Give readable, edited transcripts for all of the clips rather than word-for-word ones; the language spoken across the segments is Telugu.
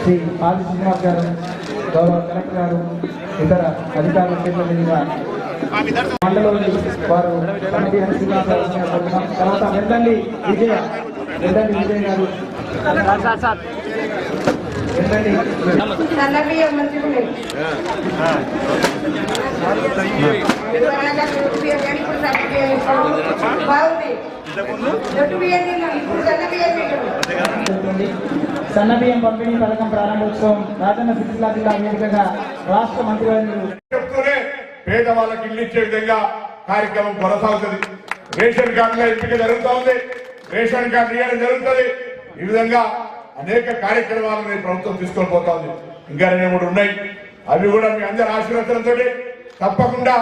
శ్రీ ఆది శ్రీనివాస్ గారు, గౌరవ కలెక్టర్ గారు, ఇతర అధికారుల చేతుల మీదుగా మండలంలోని వారు తర్వాత వెందండి విజయ గారు సన్నబియ్యం పంపిణీ పథకం ప్రారంభోత్సవం రాజన్న సిరిసిల్ల జిల్లా వేదికగా రాష్ట్ర మంత్రివర్యులు చెప్తూనే పేదవాళ్ళకి ఇల్లు ఇచ్చే విధంగా కార్యక్రమం కొనసాగుతుంది. రేషన్ కార్డుల ఎంపిక జరుగుతోంది, రేషన్ కార్డు ఇవ్వడం జరుగుతుంది. ఈ విధంగా అనేక కార్యక్రమాలను ప్రభుత్వం తీసుకొని పోతోంది. ఇంకా 2-3 ఉన్నాయి. అవి కూడా మీ అందరి ఆశీర్వాదంతో తప్పకుండా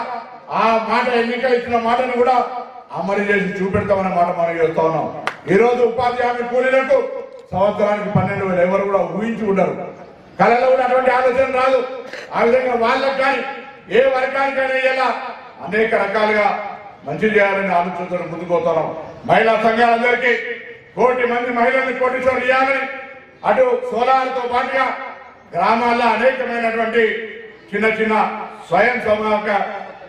ఆ మాట ఎన్నికలు ఇచ్చిన మాటను కూడా అమలు చేసి చూపెడతామన్న మాట మనం చేస్తా ఉన్నాం. ఈ రోజు ఉపాధి హామీ కూలీలకు సంవత్సరానికి 12,000 ఎవరు కూడా ఊహించి ఉండరు. కళలో కూడా అటువంటి ఆలోచన రాదు. ఆ విధంగా వాళ్ళకి కానీ ఏ వర్గానికైనా ఇలా అనేక రకాలుగా మంచి చేయాలని ఆలోచనతో ముందుకు పోతున్నాం. మహిళా సంఘాలందరికీ 1 కోటి మంది మహిళల్ని కోటీశ్వరులు చేయాలని, అటు సోలార్తో పాటుగా గ్రామాల్లో అనేకమైనటువంటి చిన్న చిన్న స్వయం సమూహక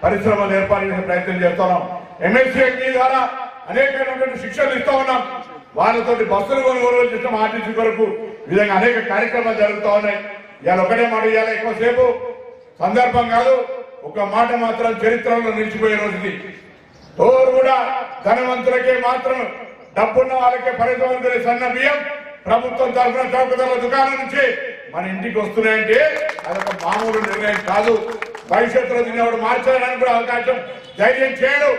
పరిశ్రమలు ఏర్పాటు చేసే ప్రయత్నం చేస్తున్నాం. MSCI ద్వారా అనేకమైనటువంటి శిక్షణలు ఇస్తా ఉన్నాం. వాళ్ళతోటి బస్సులు కొనుగోలు చేస్తాం. ఆర్టీసీ కొరకు ఈ విధంగా అనేక కార్యక్రమాలు జరుగుతూ ఉన్నాయి. ఇవాళ ఒకటే మాట, ఇవాళ ఎక్కువసేపు సందర్భం కాదు, ఒక మాట మాత్రం చరిత్రలో నిలిచిపోయే రోజుది. తోరు కూడా ధనవంతులకే మాత్రం, డబ్బున్న వాళ్ళకే పరిధవంతులే సన్న బియ్యం ప్రభుత్వం తరఫున చౌకధరల దుకాణం నుంచి మన ఇంటికి వస్తున్నాయంటే అదొక మామూలు నిర్ణయం కాదు. భవిష్యత్తులో తినేవాడు మార్చడానికి కూడా అవకాశం ధైర్యం చేయడు.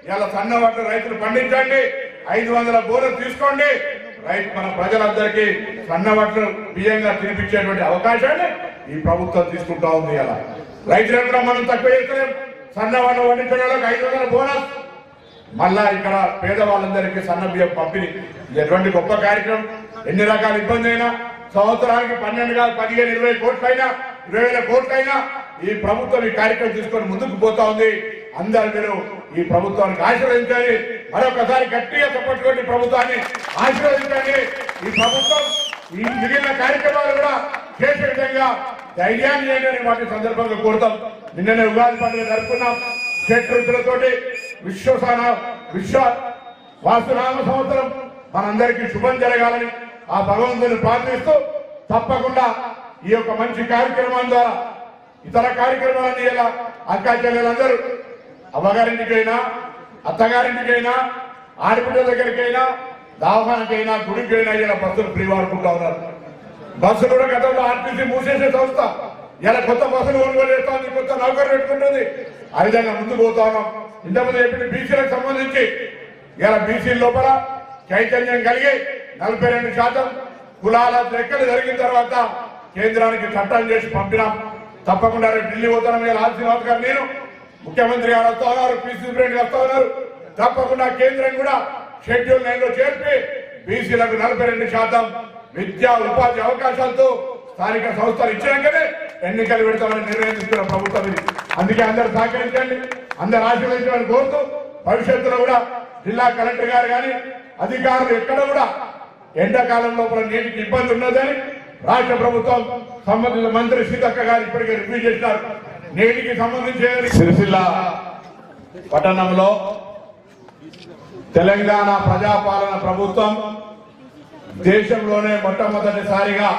ఇలా సన్నవాటి రైతులు పండించండి, 500 బోనస్ తీసుకోండి. మన ప్రజలందరికీ సన్నవాట్లు బియ్యంగా తినిపించేటువంటి అవకాశాన్ని ఈ ప్రభుత్వం తీసుకుంటా ఉంది. ఇలా రైతులను కూడా మనం తక్కువ చేస్తలేం. సన్నవాళ్ళు పండించే వాళ్ళకి 500 బోనస్, మళ్ళా ఇక్కడ పేదవాళ్ళందరికీ సన్న బియ్యం పంపిణీ. ఎటువంటి గొప్ప కార్యక్రమం. ఎన్ని రకాల ఇబ్బంది అయినా సంవత్సరానికి 12 కాదు 15, 20 కోట్లైనా 20,000 కోట్లైనా ఈ ప్రభుత్వం ఈ కార్యక్రమం తీసుకొని ముందుకు పోతా ఉంది. అందరు మీరు ఈ ప్రభుత్వానికి ఆశీర్వదించండి. మరొకసారి గట్టిగా చెప్పట్టుకోండి, ప్రభుత్వాన్ని ఆశీర్వదించండి. ఈ ప్రభుత్వం ఈ మిగిలిన కార్యక్రమాలు కూడా చేసే విధంగా ధైర్యాన్ని చేయండి వాటి సందర్భంగా కోరుతాం. నిన్ననే ఉగాది పండుగ జరుపుకున్నాం. షట్రుచులతోటి విశ్వ వాసునామ సంవత్సరం మనందరికీ శుభం జరగాలని ఆ భగవంతుని ప్రార్థిస్తూ తప్పకుండా ఈ యొక్క మంచి కార్యక్రమం ద్వారా ఇతర కార్యక్రమాలన్నీ ఇలా అక్కా చెల్లెలందరూ అమ్మగారింటికైనా అత్తగారింటికైనా ఆడబిడ్డ దగ్గరికైనా దవాఖానకైనా గుడికైనా ఇలా బస్సులు ఫ్రీ వాడుకుంటా ఉన్నారు. బస్సులు కూడా గతంలో ఆర్టీసీ మూసేసే సంస్థ ఇలా కొత్త బస్సులు కొనుగోలు చేస్తుంది, కొత్త నౌకర్లు పెట్టుకుంటుంది. ఆ విధంగా ముందుకు పోతా ఉన్నాం. ఇంతకుముందు చెప్పిన బీసీలకు సంబంధించి ఇలా బీసీ లోపల చైతన్యం కలిగి 42% కులాల లెక్కలు జరిగిన తర్వాత కేంద్రానికి చట్టం చేసి పంపినాం. తప్పకుండా రేపు ఢిల్లీ పోతున్నాం. ఇలా శ్రీనివాస్ గారు, నేను, ముఖ్యమంత్రి గారు వస్తా ఉన్నారు, పీసీ ప్రెసిడెంట్ వస్తా ఉన్నారు. తప్పకుండా కేంద్రం కూడా షెడ్యూల్ 9లో చేర్పి బీసీలకు 42% విద్యా ఉపాధి అవకాశాలతో స్థానిక సంస్థలు ఇచ్చినాకనే ఎన్నికలు పెడతామని నిర్ణయం తీసుకున్న ప్రభుత్వం ఇది. అందుకే అందరూ సహకరించండి, అందరూ ఆశీర్వదించాలని కోరుతూ భవిష్యత్తులో కూడా జిల్లా కలెక్టర్ గారు కానీ అధికారులు ఎక్కడ కూడా ఎండాకాలం లోపల నీటికి ఇబ్బంది ఉన్నదని రాష్ట్ర ప్రభుత్వం సంబంధిత మంత్రి సీతక్క గారు ఇప్పటికే రివ్యూ చేశారు. నీటికి సంబంధించి సిరిసిల్ల పట్టణంలో తెలంగాణ ప్రజాపాలన ప్రభుత్వం దేశంలోనే మొట్టమొదటిసారిగా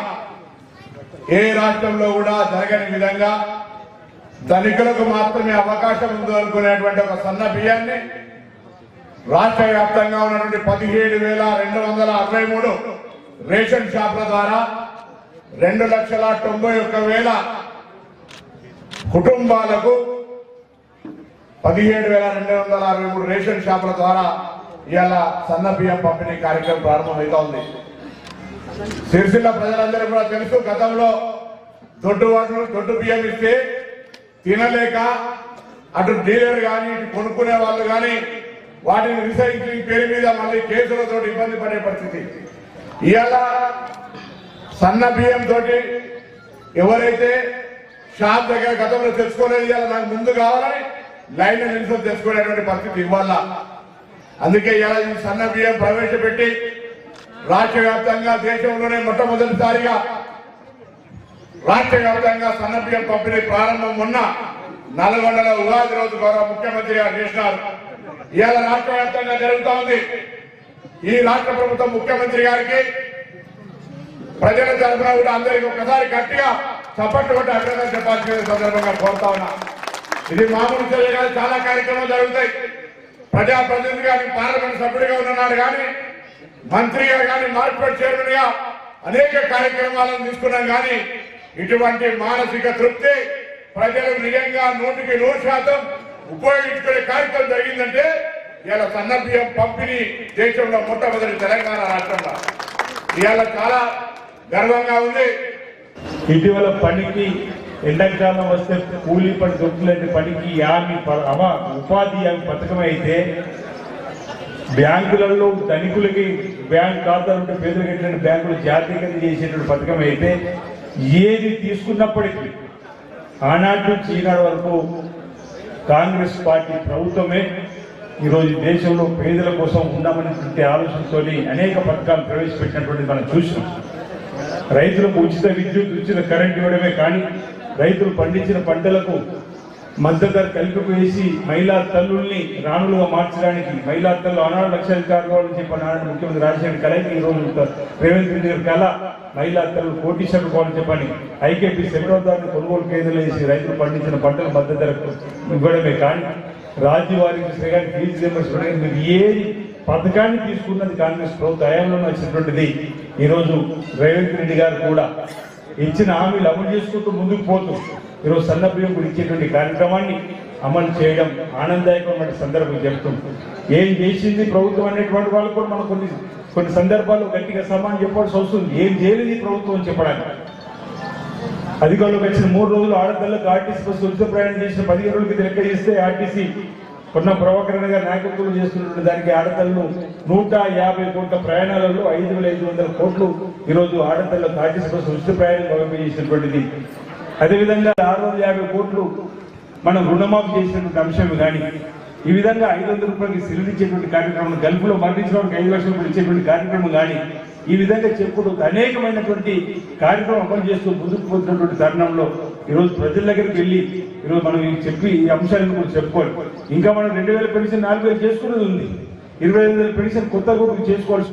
ఏ రాష్ట్రంలో కూడా జరగని విధంగా ధనికులకు మాత్రమే అవకాశం ఉంది అనుకునేటువంటి ఒక సన్న బియ్యాన్ని రాష్ట్ర వ్యాప్తంగా ఉన్నటువంటి 17,263 రేషన్ షాపుల ద్వారా 2,91,000 కుటుంబాలకు 17,263 రేషన్ షాపుల ద్వారా ఇవాళ సన్న బియ్యం పంపిణీ కార్యక్రమం ప్రారంభమవుతోంది. సిరిసిల్ల ప్రజలందరూ కూడా తెలుసు, గతంలో దొడ్డు బియ్యం ఇస్తే తినలేక అటు డీలర్ కానీ ఇటు కొనుక్కునే వాళ్ళు కానీ వాటిని రీసైక్లింగ్ పేరు మీద మళ్ళీ కేసులతో ఇబ్బంది పడే పరిస్థితి. ఇవాళ సన్న బియ్యం తోటి ఎవరైతే షాప్ దగ్గర గతంలో తెచ్చుకోలేదు, ఇవాళ నాకు ముందు కావాలని లైన్ నిలుసుకొని తెచ్చుకునేటువంటి పరిస్థితి ఇవ్వాల. అందుకే ఇవాళ ఈ సన్న బియ్యం ప్రవేశపెట్టి రాష్ట్ర వ్యాప్తంగా దేశంలోనే మొట్టమొదటిసారిగా రాష్ట్ర వ్యాప్తంగా సన్నబియ్యం పంపిణీ ప్రారంభం ఉన్న నల్గొండలో ఉగాది రోజు గౌరవ ముఖ్యమంత్రి గారు చేసినారు. ఇవాళ రాష్ట్ర వ్యాప్తంగా జరుగుతూ ఉంది. ఈ రాష్ట్ర ప్రభుత్వం ముఖ్యమంత్రి గారికి ప్రజల తరఫున కూడా అందరికీ ఒకసారి గట్టిగా చప్పట్లు కొట్టి అభినందన చెప్పాల్సిన సందర్భంగా కోరుతా ఉన్నా. ఇది మామూలు చర్య కాదు, చాలా కార్యక్రమాలు జరుగుతాయి. ప్రజాప్రతినిధి కానీ పార్లమెంట్ సభ్యుడిగా ఉన్నాడు కానీ మంత్రిగా కానీ మార్కెట్ చైర్మన్ గా అనేక కార్యక్రమాలను తీసుకున్నాం. కానీ ఇటువంటి మానసిక తృప్తి ప్రజలు నిజంగా 100% ఉపయోగించుకునే కార్యక్రమం జరిగిందంటే ఇవాళ సన్నబియ్యం పంపిణీ దేశంలో మొట్టమొదటి తెలంగాణ రాష్ట్రంలో ఇవాళ చాలా గర్వంగా ఉంది. ఇటీవల పనికి ఎండాకాలం వస్తే కూలీ పని దొరుకుతున్న పనికి ఉపాధి హామీ పథకం అయితే బ్యాంకులలో ధనికులకి బ్యాంక్ ఖాతాలు ఉంటే పేదలకు బ్యాంకులు జాతీయకరణ చేసేటువంటి పథకం అయితే ఏది తీసుకున్నప్పటికీ ఆనాటి నుంచి ఈనాడు వరకు కాంగ్రెస్ పార్టీ ప్రభుత్వమే ఈరోజు దేశంలో పేదల కోసం ఉందామనేటువంటి ఆలోచనతో అనేక పథకాలు ప్రవేశపెట్టినటువంటి మనం చూసినాం. రైతులకు ఉచిత విద్యుత్, ఉచిత కరెంట్ ఇవ్వడమే కానీ రైతులు పండించిన పంటలకు మద్దతు ధర కలిపి వేసి మహిళా తల్లుల్ని రాణులుగా మార్చడానికి మహిళా తల్లు ఆనాడు లక్షాధికారులు కావాలని చెప్పి నాడు ముఖ్యమంత్రి రాజశేఖర కళకి ఈ రోజు రేవంత్ రెడ్డి గారి కళ మహిళా తల్లు కోటీశ్వరులు కావాలని చెప్పని ఐకేపీ సెక్రటరీ కొనుగోలు కేంద్రాలు వేసి రైతులు పండించిన పంటల మద్దతు ధరకు ఇవ్వడమే కానీ రాజ్యవారికి ఫీజు రియంబర్స్మెంట్ మీరు ఏది పథకాన్ని తీసుకున్నది కాంగ్రెస్ ప్రభుత్వ హయాంలో వచ్చినటువంటిది. ఈరోజు రేవంత్ రెడ్డి గారు కూడా ఇచ్చిన హామీలు అమలు చేసుకుంటూ ముందుకు పోతూ ఈరోజు సన్నబియ్యం ఇచ్చేటువంటి కార్యక్రమాన్ని అమలు చేయడం ఆనందదాయకమైన సందర్భం చెప్తుంది. ఏం చేసింది ప్రభుత్వం అనేటువంటి వాళ్ళు కూడా మనం కొన్ని సందర్భాల్లో గట్టిగా సమానం చెప్పాల్సి వస్తుంది. ఏం చేయలేదు ఈ ప్రభుత్వం అని చెప్పడానికి. అధికారులకు వచ్చిన 3 రోజులు ఆడపిల్లలకు ఆర్టీసీ బస్సు ఉచిత ప్రయాణం చేసిన 15 రోజులకి లెక్క చేస్తే ఆర్టీసీ కొన్న ప్రభాకరణ గారు నాయకత్వం చేస్తున్నటువంటి దానికి ఆడపిల్లలు 150 కోట్ల ప్రయాణాలలో 5,500 కోట్లు ఈరోజు ఆడపిల్లలకు ఆర్టీసీ బస్సు ఉచిత ప్రయాణం చేసినటువంటిది. అదేవిధంగా 650 కోట్లు మనం రుణమాఫీ చేసినటువంటి అంశం కానీ ఈ విధంగా 500 రూపాయలకి సిలిండర్ ఇచ్చేటువంటి కార్యక్రమం, గల్ఫ్లో మరణించిన వారికి 5 లక్షల రూపాయలు ఇచ్చేటువంటి కార్యక్రమం కానీ ఈ విధంగా చెప్పుకుంటూ అనేకమైనటువంటి కార్యక్రమం అమలు చేస్తూ ముందుకు పోతున్నటువంటి తరుణంలో ఈరోజు ప్రజల దగ్గరికి వెళ్ళి ఈరోజు మనం చెప్పి ఈ అంశాలను కూడా చెప్పుకోవాలి. ఇంకా మనం 2,000 పెన్షన్ 4,000 చేసుకునేది ఉంది. 25,000 పెన్షన్ కొత్తగా చేసుకోవాల్సి